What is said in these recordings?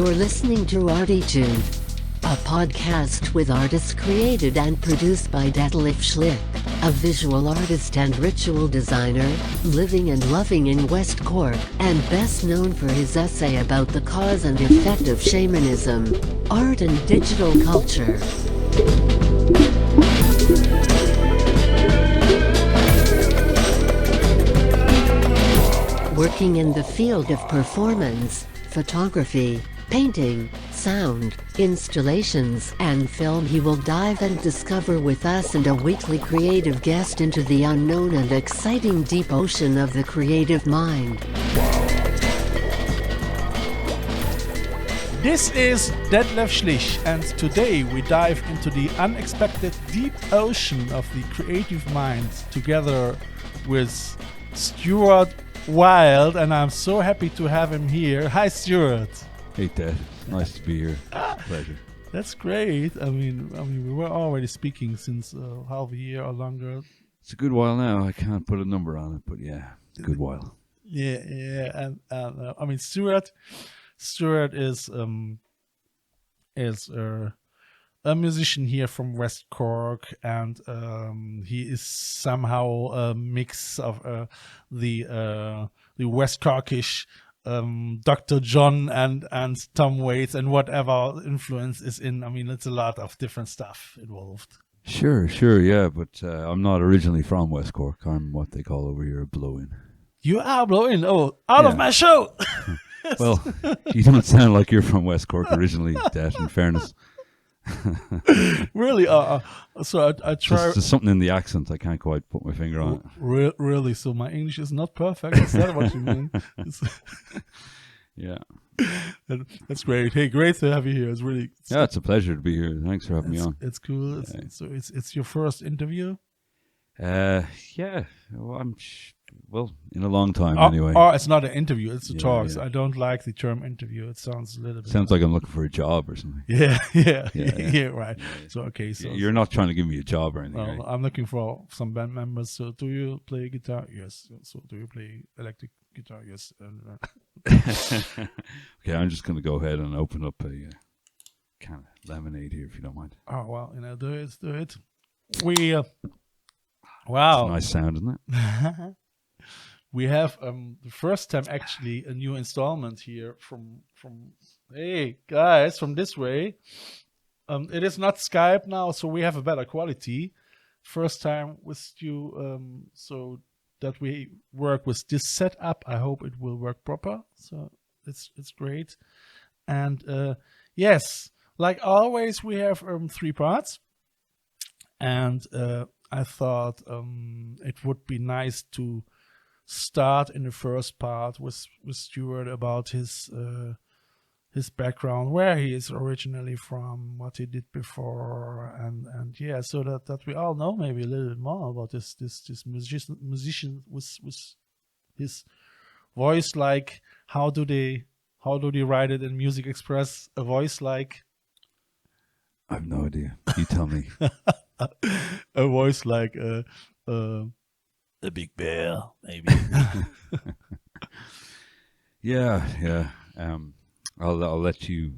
You're listening to ArTEEtude, a podcast with artists created and produced by Detlef Schlich, a visual artist and ritual designer, living and loving in West Cork, and best known for his essay about the cause and effect of shamanism, art and digital culture. Working in the field of performance, photography, painting, sound, installations, and film, he will dive and discover with us and a weekly creative guest into the unknown and exciting deep ocean of the creative mind. This is Detlef Schlich, and today we dive into the unexpected deep ocean of the creative mind together with Stuart Wilde, and I'm so happy to have him here. Hi, Stuart. Hey, Dad. Nice to be here. Pleasure. That's great. I mean, we were already speaking since half a year or longer. It's a good while now. I can't put a number on it, but yeah, it's a good while. Yeah, and I mean, Stuart is a musician here from West Cork, and he is somehow a mix of the West Corkish Dr. John and Tom Waits and whatever influence is in. I mean, it's a lot of different stuff involved. Sure, yeah, but I'm not originally from West Cork. I'm what they call over here a blow-in. You are blowing out of my show. Well, you don't sound like you're from West Cork originally, Dad, in fairness. Really? So I try. There's something in the accent. I can't quite put my finger on it. Really? So my English is not perfect? Is that what you mean? Yeah. That's great. Hey, great to have you here. It's really... Yeah, it's a pleasure to be here. Thanks for having me on. It's cool. So it's your first interview? Yeah. Well, in a long time anyway. Or it's not an interview, it's a talk. Yeah. So I don't like the term interview. It sounds a little bit... Sounds like I'm looking for a job or something. Yeah, right. Yeah. So, okay. So you're not trying to give me a job or anything, well, right? I'm looking for some band members. So do you play guitar? Yes. So do you play electric guitar? Yes. Okay, I'm just going to go ahead and open up a can of lemonade here, if you don't mind. Oh, well, do it. We... wow. It's a nice sound, isn't it? We have the first time actually a new installment here from hey guys from this way. It is not Skype now, so we have a better quality. First time with you, so that we work with this setup. I hope it will work proper. So it's great. And yes, like always, we have 3 parts, and I thought it would be nice to start in the first part with Stuart about his background, where he is originally from, what he did before, and yeah, so that we all know maybe a little bit more about this musician with his voice. Like, how do they write it in Music Express? A voice like... I have no idea. You tell me. A voice like a big bear, maybe. Yeah. I'll let you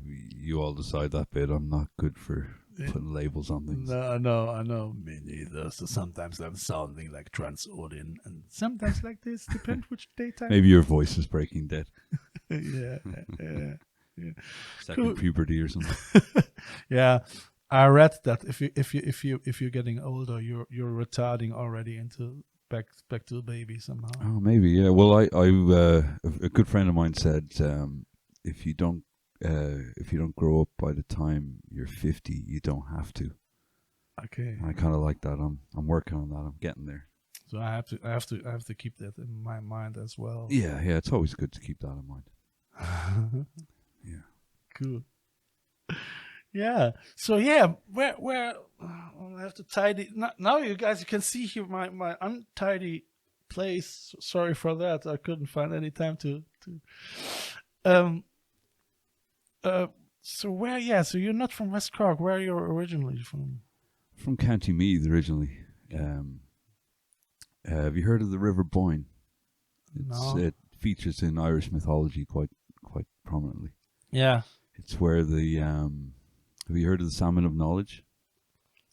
all decide that bit. I'm not good for putting labels on things. No, I know. Me neither. So sometimes I'm sounding like Trans-Odin, and sometimes like this. Depends which daytime. Maybe your voice is breaking dead. Yeah. Second puberty or something. Yeah. I read that if you're getting older, you're retarding already into back to the baby somehow. Oh, maybe, yeah. Well, a good friend of mine said if you don't grow up by the time you're 50, you don't have to. Okay. And I kind of like that. I'm working on that. I'm getting there. So I have to keep that in my mind as well. Yeah. It's always good to keep that in mind. Yeah. Cool. Yeah. So yeah, where I have to tidy now. You guys, you can see here my untidy place. Sorry for that. I couldn't find any time to. So where? Yeah. So you're not from West Cork. Where are you originally from? From County Meath originally. Have you heard of the River Boyne? No. It features in Irish mythology quite prominently. Yeah. It's where the have you heard of the Salmon of Knowledge?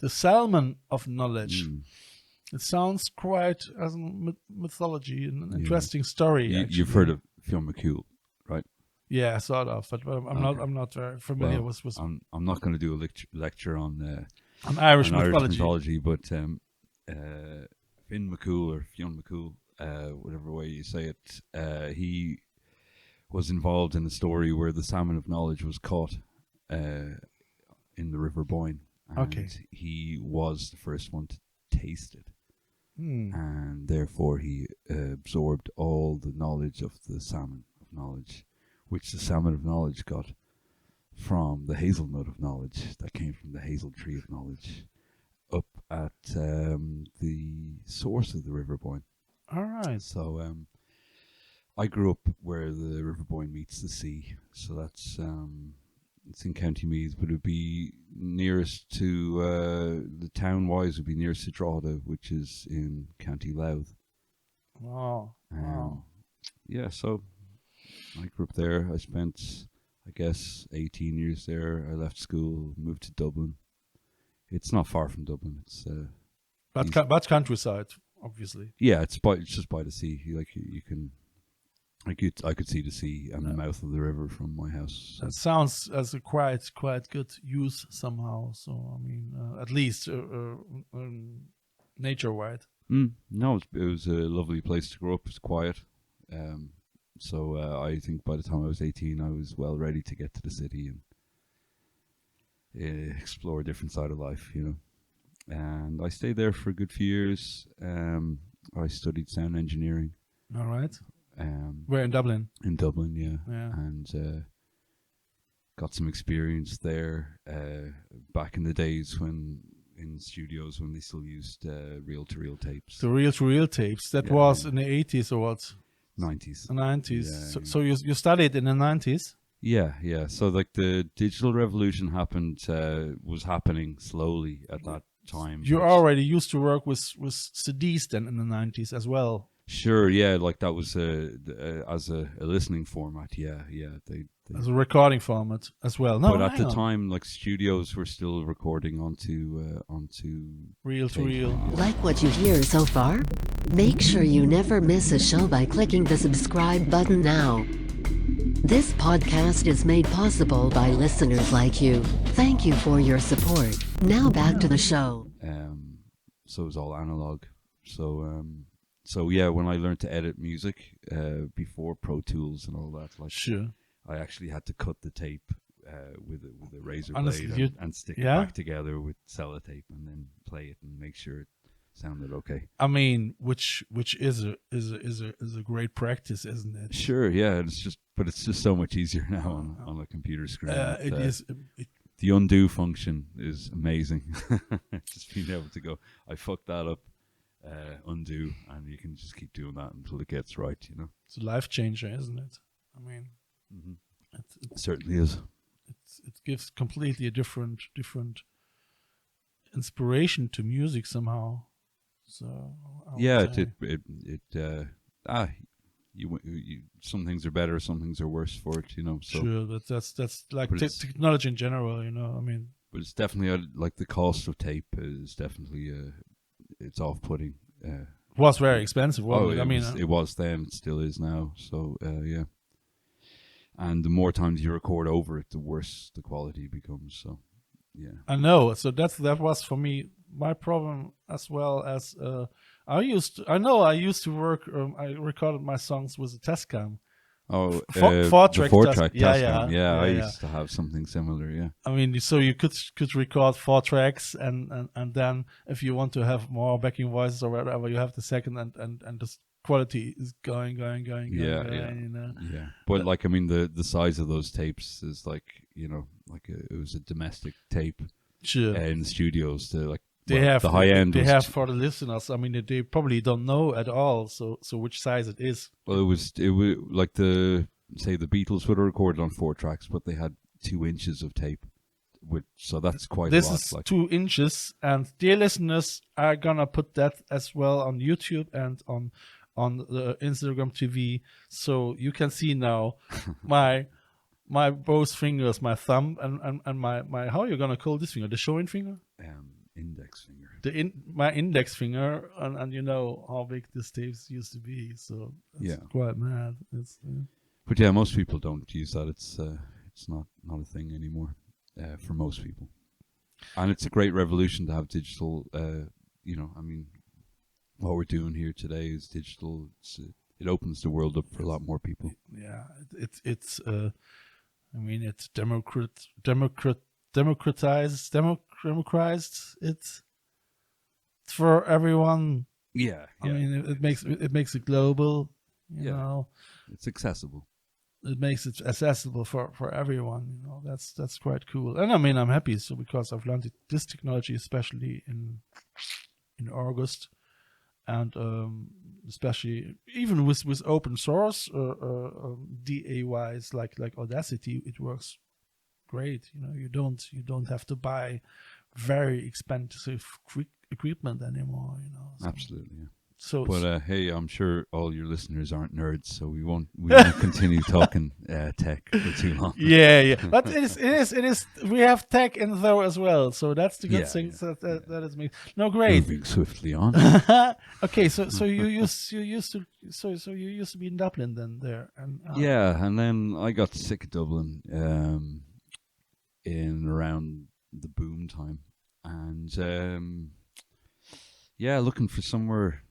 The Salmon of Knowledge. Mm. It sounds quite as a mythology, an Yeah. interesting story. You've heard of Fionn McCool, right? Yeah, sort of, but I'm not very familiar with I'm not going to do a lecture on Irish on mythology. but Fionn McCool or Fionn McCool, whatever way you say it, he was involved in a story where the Salmon of Knowledge was caught in the River Boyne, and he was the first one to taste it, and therefore he absorbed all the knowledge of the Salmon of Knowledge, which the Salmon of Knowledge got from the hazelnut of knowledge that came from the hazel tree of knowledge up at the source of the River Boyne. All right. So I grew up where the River Boyne meets the sea, so that's it's in County Meath, but it would be nearest to the town-wise would be nearest to Drogheda, which is in County Louth. Wow. Yeah, so I grew up there. I spent, I guess, 18 years there. I left school, moved to Dublin. It's not far from Dublin. It's But countryside, obviously. yeah, it's just by the sea. You can. I could see the sea and the mouth of the river from my house. So. That sounds as a quite good use somehow. So I mean, at least nature-wide. No, it was a lovely place to grow up. It's quiet. So I think by the time I was 18, I was well ready to get to the city and explore a different side of life, you know. And I stayed there for a good few years. I studied sound engineering. All right. We're in Dublin. In Dublin, yeah. Yeah. And got some experience there back in the days when in studios when they still used reel-to-reel tapes. The reel-to-reel tapes. That was in the 80s or what? 90s. The 90s. Yeah, so you studied in the 90s? Yeah. So like the digital revolution was happening slowly at that time. You already used to work with CDs then in the 90s as well. Sure, yeah, like that was as a listening format, yeah. They as a recording format as well. No, but at the time, like studios were still recording onto reel to reel. Like what you hear so far? Make sure you never miss a show by clicking the subscribe button now. This podcast is made possible by listeners like you. Thank you for your support. Now back to the show. So it was all analog. So yeah, when I learned to edit music before Pro Tools and all that, like sure, I actually had to cut the tape with a razor honestly, blade and stick it back together with sellotape and then play it and make sure it sounded okay. I mean, which is a great practice, isn't it? Sure, yeah. But it's just so much easier now on a computer screen. It is. The undo function is amazing. Just being able to go, I fucked that up. Undo, and you can just keep doing that until it gets right, you know. It's a life changer, isn't it? I mean, it certainly is. It gives completely a different inspiration to music somehow. So yeah, some things are better, some things are worse for it, you know. So sure, that's like technology in general, you know. I mean, but it's definitely like the cost of tape is definitely it's off-putting. It was very expensive, wasn't it? I mean, it was then, it still is now. So yeah, and the more times you record over it, the worse the quality becomes. So yeah, I know. So that was for me my problem as well as I used to work. I recorded my songs with a Tascam. Oh, 4-track Tascam. Yeah, I used to have something similar. Yeah. I mean, so you could record 4 tracks, and then if you want to have more backing voices or whatever, you have the second, and the quality is going. Yeah. You know? Yeah. But like, I mean, the size of those tapes is like, you know, like it was a domestic tape. Sure. In the studios, they have the high end. They have for the listeners. I mean, they probably don't know at all. So which size it is? Well, it was like the Beatles would have recorded on 4 tracks, but they had 2 inches of tape. So that's quite a lot. This is 2 inches, and dear listeners are gonna put that as well on YouTube and on the Instagram TV, so you can see now my my both fingers, my thumb and my how are you gonna call this finger? The showing finger? Index finger. My index finger, and you know how big this tape used to be. So it's quite mad. It's but yeah, most people don't use that. It's not a thing anymore for most people. And it's a great revolution to have digital. You know, I mean, what we're doing here today is digital. It opens the world up for a lot more people. Yeah, it's I mean, it's democratized. It's for everyone. Yeah, I mean, it makes it global. You know, it's accessible. It makes it accessible for everyone. You know, that's quite cool. And I mean, I'm happy because I've learned this technology, especially in August, and especially even with open source DAYs like Audacity, it works great. You know, you don't have to buy very expensive equipment anymore. You know, so. Absolutely. Yeah. So, but hey, I'm sure all your listeners aren't nerds, so we won't continue talking tech for too long. Yeah. But it is. We have tech in there as well, so that's the good thing. Yeah. That is me. No, great. Moving swiftly on. Okay, so you used to be in Dublin then there, and and then I got sick of Dublin in around the boom time, and. Looking for somewhere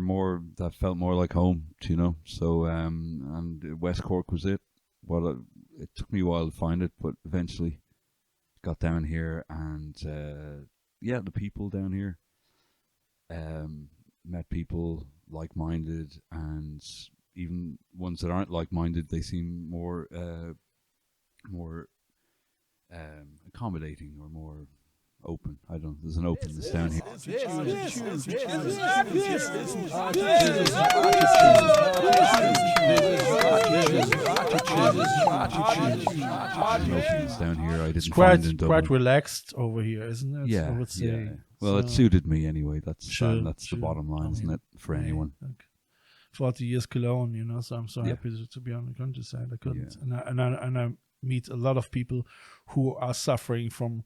more that felt more like home, you know. So and West Cork was it. Well, it took me a while to find it, but eventually got down here, and the people down here. Met people like-minded, and even ones that aren't like-minded, they seem more accommodating or more open. I don't know. There's an openness down here. Openness down here. I didn't find in Dublin. Quite relaxed over here, isn't it? Yeah. I would say. Yeah. Well, it suited me anyway. That's the bottom line, isn't it, for anyone? 40 years Cologne, you know. So I'm so happy to be on the countryside. I couldn't, and I meet a lot of people who are suffering from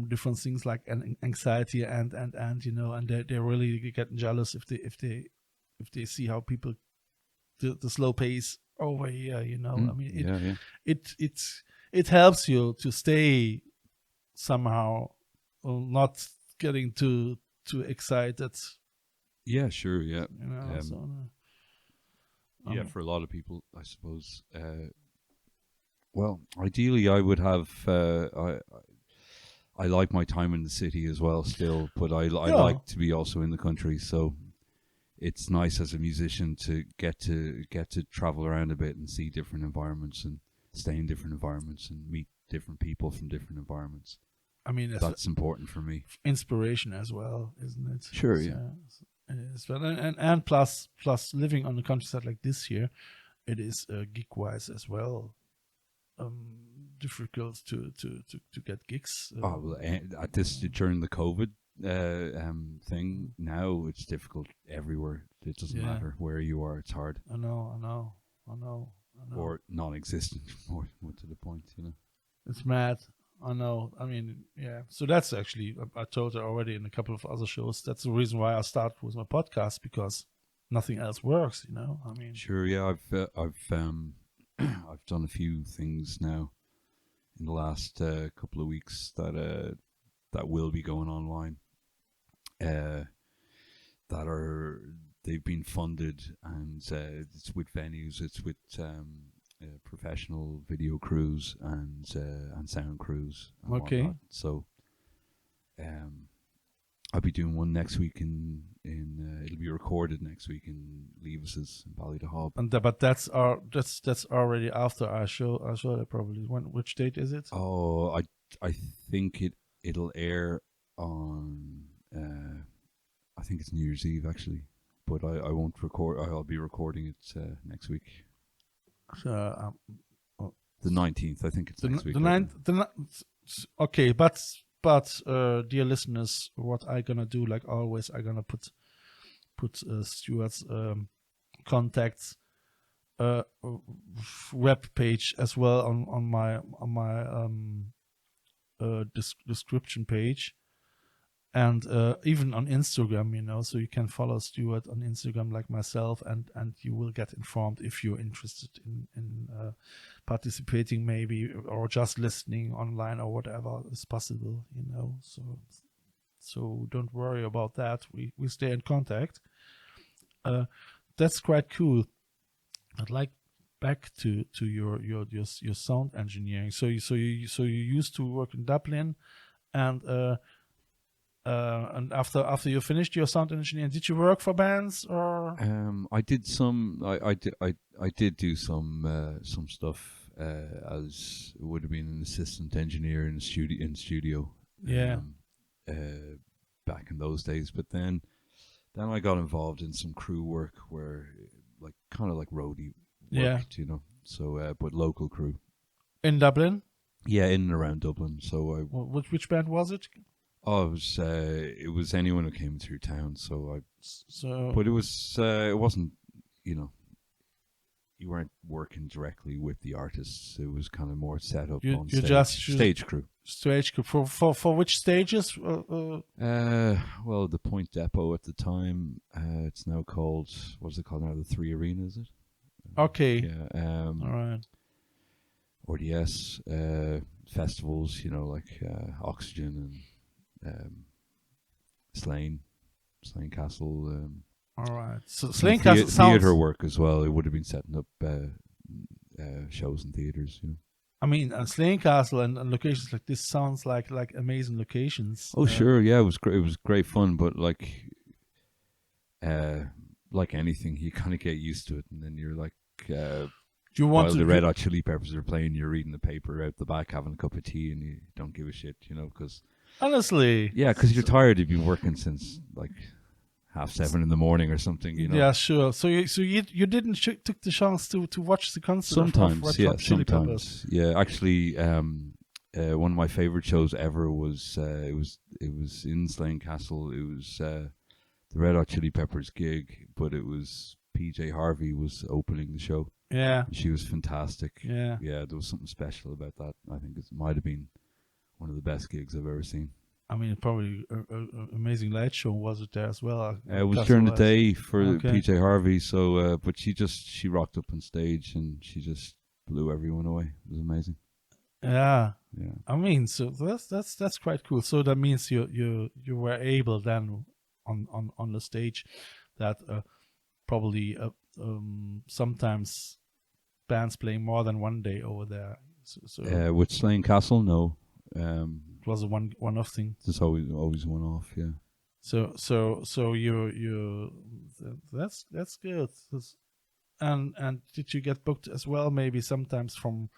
different things like anxiety and you know, and they're really getting jealous if they see how people the slow pace over here, you know. I mean, it helps you to stay somehow, not getting too excited. Yeah, sure, yeah. You know, for a lot of people, I suppose. Well, ideally, I would have. I like my time in the city as well still, but I like to be also in the country. So it's nice as a musician to get to travel around a bit and see different environments and stay in different environments and meet different people from different environments. I mean, that's important for me. Inspiration as well, isn't it? Sure, yeah. And plus living on the countryside like this here, it is gig-wise as well. Difficult to get gigs. At this during the COVID thing, now it's difficult everywhere. It doesn't matter where you are; it's hard. I know. Or non-existent, more to the point, you know. It's mad. I know. I mean, yeah. So that's actually, I told her already in a couple of other shows. That's the reason why I started with my podcast, because nothing else works, you know. I mean, sure, yeah. I've I've done a few things now in the last couple of weeks that will be going online. They've been funded, and it's with venues. It's with professional video crews and sound crews. And whatnot. So, I'll be doing one next week it'll be recorded next week in Levis's in Ballydehob. But that's already after our show. That probably. Which date is it? Oh, I think it'll air on. I think it's New Year's Eve actually, but I won't record. I'll be recording it next week. The 19th, I think it's next week. The 9th. Okay, but dear listeners, what I gonna do, like always, I gonna put Stuart's contacts web page as well on my description page, and even on Instagram, so you can follow Stuart on Instagram like myself, and you will get informed if you're interested in participating maybe, or just listening online or whatever is possible, so don't worry about that. We stay in contact. That's quite cool. I'd like back to your sound engineering. So you used to work in Dublin, and after you finished your sound engineering, did you work for bands or? I did some. I did do some stuff as it would have been an assistant engineer in studio. Yeah. Back in those days, but then I got involved in some crew work where, kind of like roadie work, So, but local crew in Dublin. Yeah, in and around Dublin. So which band was it? Oh, it was anyone who came through town. But it wasn't, you weren't working directly with the artists. It was kind of more set up on stage. Stage crew. Stage crew for which stages? Well, the Point Depot at the time. It's now called, what's it called now? The Three Arena, is it? Okay. Yeah. All right. RDS festivals, like Oxygen and Slane Castle. All right. So Slane Castle sounds theater work as well. It would have been setting up shows in theaters, I mean, Slane Castle and locations like this sounds like amazing locations. Oh, sure, yeah, it was great. It was great fun, but like anything, you kind of get used to it, and then you're like, while the Red Hot Chili Peppers are playing, you're reading the paper out the back, having a cup of tea, and you don't give a shit, because honestly, yeah, because you're tired. You've been working since like 7:30 in the morning or something, Yeah, sure. So you didn't took the chance to watch the concert. Sometimes, of Chili Peppers. Yeah. Actually, one of my favorite shows ever was it was in Slane Castle. It was the Red Hot Chili Peppers gig, but it was PJ Harvey was opening the show. Yeah, she was fantastic. Yeah, there was something special about that. I think it might have been one of the best gigs I've ever seen. I mean, probably an amazing light show, was it there as well? It was during the day for PJ Harvey, so but she rocked up on stage and she just blew everyone away. It was amazing. Yeah. I mean, so that's quite cool. So that means you were able then on the stage that probably sometimes bands playing more than one day over there. So with Slane Castle, no. It was a one-off thing. It's always one-off, yeah. So you that's good. And did you get booked as well? Maybe sometimes from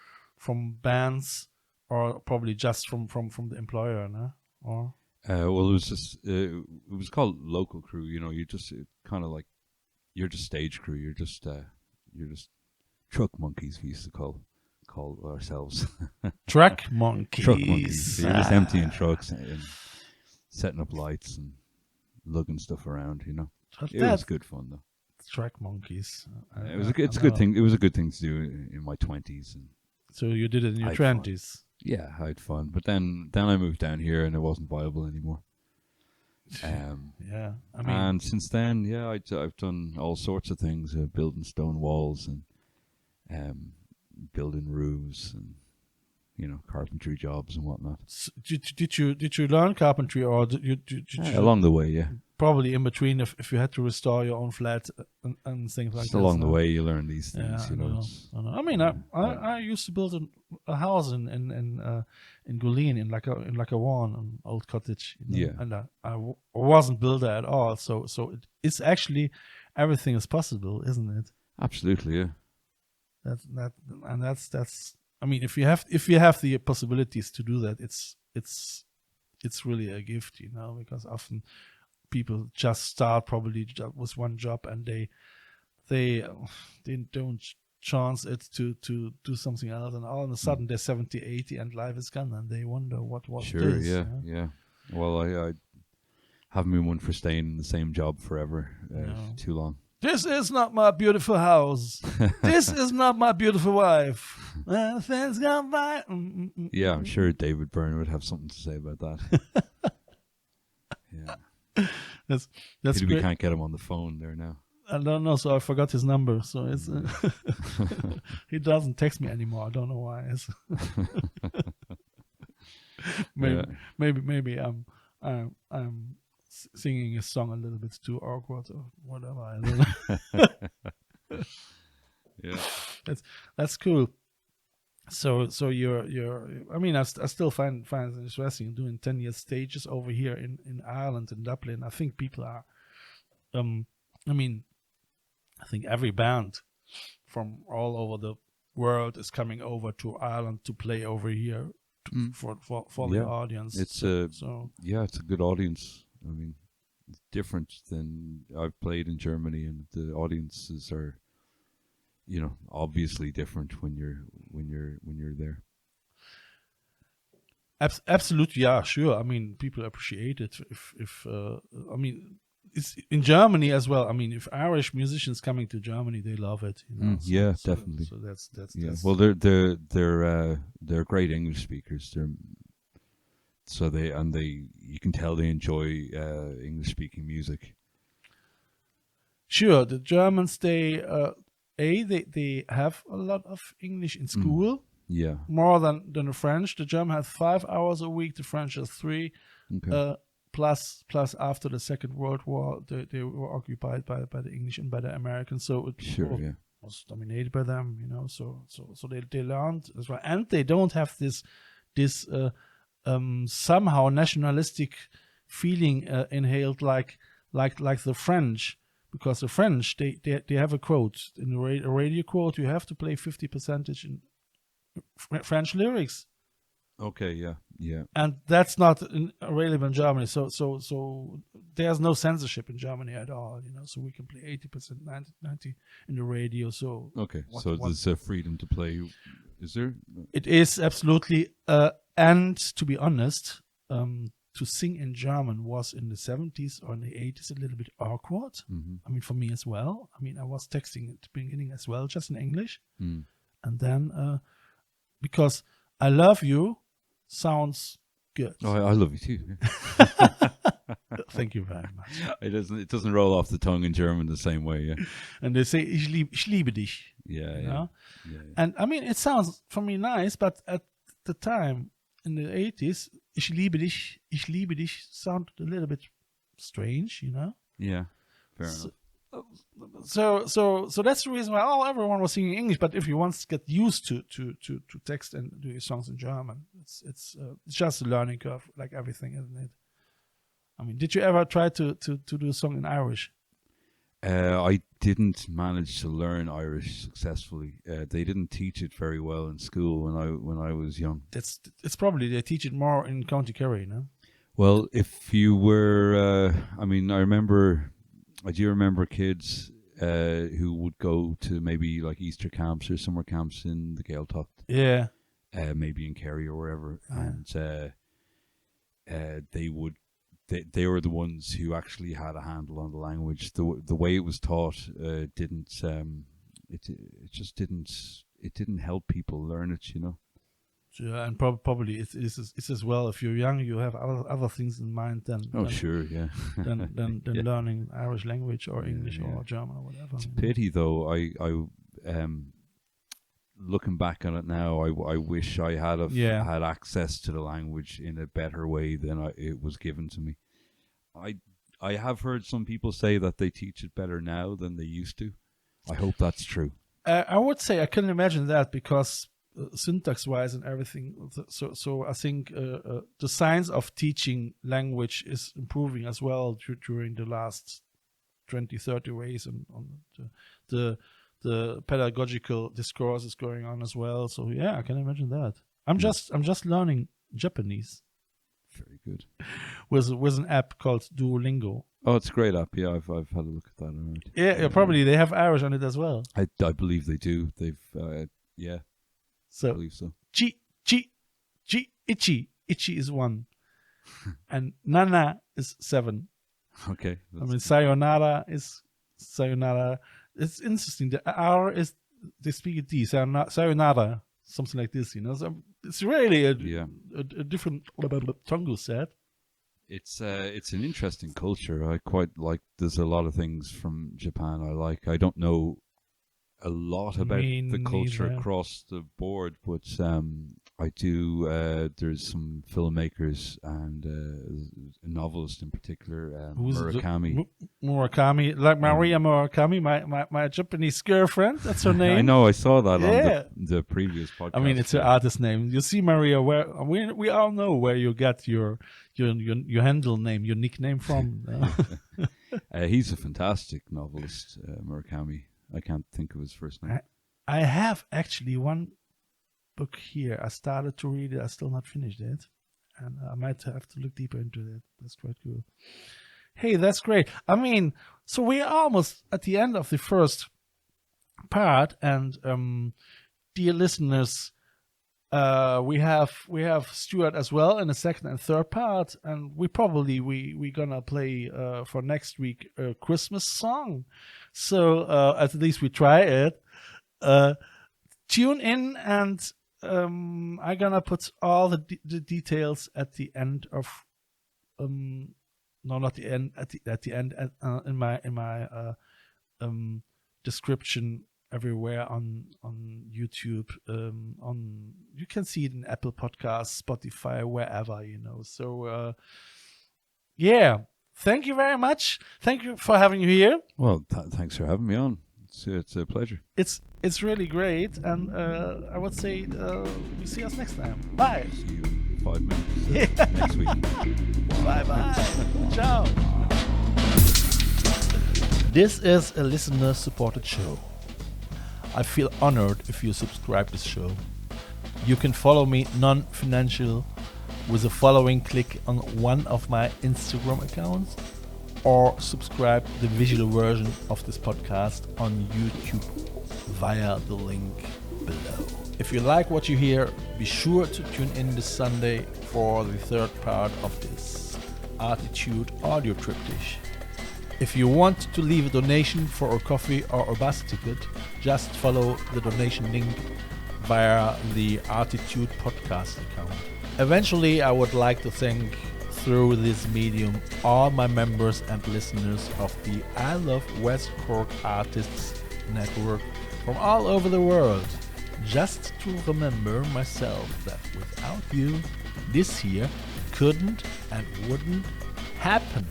bands, or probably just from the employer, no? Or well, it was just it was called local crew. You just kind of like you're just stage crew. You're just truck monkeys. We used to call ourselves truck monkeys. Truck monkeys. So you're just emptying trucks and setting up lights and lugging stuff around. It was good fun though. Truck monkeys. It's a good thing. It was a good thing to do in my 20s. And so you did it in your 20s. Yeah, I had fun. But then I moved down here and it wasn't viable anymore. Yeah, I mean, and since then, yeah, I've done all sorts of things, building stone walls and building roofs and carpentry jobs and whatnot. Did you learn carpentry, or did you along the way? Yeah, probably in between if you had to restore your own flat and things like that. Along the way, you learn these things. I know. I mean, I used to build a house in Gulleen in like a an old cottage. And I wasn't builder at all. So it's actually everything is possible, isn't it? Absolutely, yeah. That's. I mean, if you have the possibilities to do that, it's really a gift, because often people just start probably with one job and they don't chance it to do something else, and all of a sudden they're 70, 80 and life is gone, and they wonder what was sure, this. Yeah. Well, I haven't been one for staying in the same job forever too long. This is not my beautiful house. This is not my beautiful wife. Things gone by. Yeah, I'm sure David Byrne would have something to say about that. Yeah. That's Pity we great. can't get him on the phone there now. I don't know, so I forgot his number. So it's he doesn't text me anymore. I don't know why. Maybe I'm singing a song a little bit too awkward or whatever. I don't know. Yeah, that's cool. So you're I mean I still find it interesting doing 10-year stages over here in Ireland, in Dublin. I think people are I mean I think every band from all over the world is coming over to Ireland to play over here for the audience. It's it's a good audience. I mean, it's different than I've played in Germany, and the audiences are, obviously different when you're there. Absolutely, yeah, sure. I mean, people appreciate it. If I mean, it's in Germany as well. I mean, if Irish musicians coming to Germany, they love it. Definitely. So that's Well, they're great English speakers. You can tell they enjoy English speaking music. Sure, the Germans they have a lot of English in school. Yeah. More than the French. The German has 5 hours a week. The French has 3. Okay. Plus after the Second World War, they were occupied by the English and by the Americans. So it was dominated by them. So they learned as well, and they don't have this somehow nationalistic feeling inhaled like the French. Because the French, they have a quote in a radio quote. You have to play 50% in French lyrics. Okay, yeah. And that's not available in Germany. So there's no censorship in Germany at all. So we can play 80%, 90 in the radio. So okay, there's a freedom to play. Is there? It is absolutely. And to be honest, to sing in German was in the 70s or in the 80s a little bit awkward. Mm-hmm. I mean, for me as well. I mean, I was texting at the beginning as well, just in English. Mm. And then, because I love you sounds good. Oh, I love you too. Thank you very much. It doesn't roll off the tongue in German the same way, yeah. And they say, ich liebe dich. Yeah. And I mean, it sounds for me nice, but at the time, in the 80s, ich liebe dich sounded a little bit strange, Yeah, fair enough. So that's the reason why everyone was singing English. But if you want to get used to text and do your songs in German, it's just a learning curve, like everything, isn't it? I mean, did you ever try to do a song in Irish? I didn't manage to learn Irish successfully. They didn't teach it very well in school when I was young. It's probably they teach it more in County Kerry, no? Well, if you were, I do remember kids who would go to maybe like Easter camps or summer camps in the Gaeltacht. Yeah. Maybe in Kerry or wherever, and they were the ones who actually had a handle on the language. The way it was taught didn't help people learn it, Yeah, and probably it's as well. If you're young, you have other things in mind than than learning Irish language or English or German or whatever. It's a pity, though. I looking back on it now, I wish I had had access to the language in a better way than it was given to me. I have heard some people say that they teach it better now than they used to. I hope that's true. I would say I can imagine that because syntax-wise and everything. So I think the science of teaching language is improving as well during the last 20, 30 years, and the pedagogical discourse is going on as well. So yeah, I can imagine that. I'm just learning Japanese. Very good. With an app called Duolingo. Oh, it's a great app. Yeah, I've had a look at that. Already. Yeah, probably they have Irish on it as well. I believe they do. They've So I believe so. Ichi is 1, and Nana is 7. Okay. I mean, sayonara is sayonara. It's interesting. The R is, they speak it D, sayonara, something like this, So it's really a different tongue set. It's an interesting culture. I quite like. There's a lot of things from Japan I like. I don't know a lot about the culture across the board, but I do. There's some filmmakers and a novelist in particular, Murakami. Murakami, like Maria Murakami, my Japanese girlfriend. That's her name. I know. I saw that on the previous podcast. I mean, it's her artist name. You see, Maria, where we all know where you get your handle name, your nickname from. He's a fantastic novelist, Murakami. I can't think of his first name. I have actually one book here. I started to read it. I still not finished it. And I might have to look deeper into that. That's quite cool. Hey, that's great. I mean, so we're almost at the end of the first part. And dear listeners, we have Stuart as well in the second and third part. And we're gonna play for next week a Christmas song. So at least we try it. Tune in, and I'm gonna put all the details at the end of no, not the end, at the end in my description everywhere on YouTube. You can see it in Apple Podcasts, Spotify, wherever, So yeah. Thank you very much. Thank you for having you here. Well, thanks for having me on. It's a pleasure. It's really great, and I would say we see us next time. Bye. See you in 5 minutes next week. Bye. Ciao. This is a listener-supported show. I feel honored if you subscribe this show. You can follow me non-financial with a following click on one of my Instagram accounts, or subscribe to the visual version of this podcast on YouTube via the link below. If you like what you hear, be sure to tune in this Sunday for the third part of this ArTEEtude audio triptych. If you want to leave a donation for a coffee or a bus ticket, just follow the donation link via the ArTEEtude podcast account. Eventually, I would like to thank, through this medium, all my members and listeners of the I Love West Cork Artists Network from all over the world. Just to remember myself that without you, this here couldn't and wouldn't happen.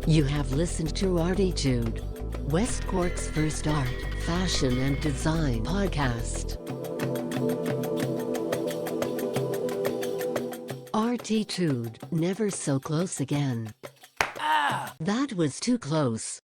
You have listened to ArTEEtude, West Cork's first art, fashion and design podcast. ArTEEtude, never so close again. That was too close.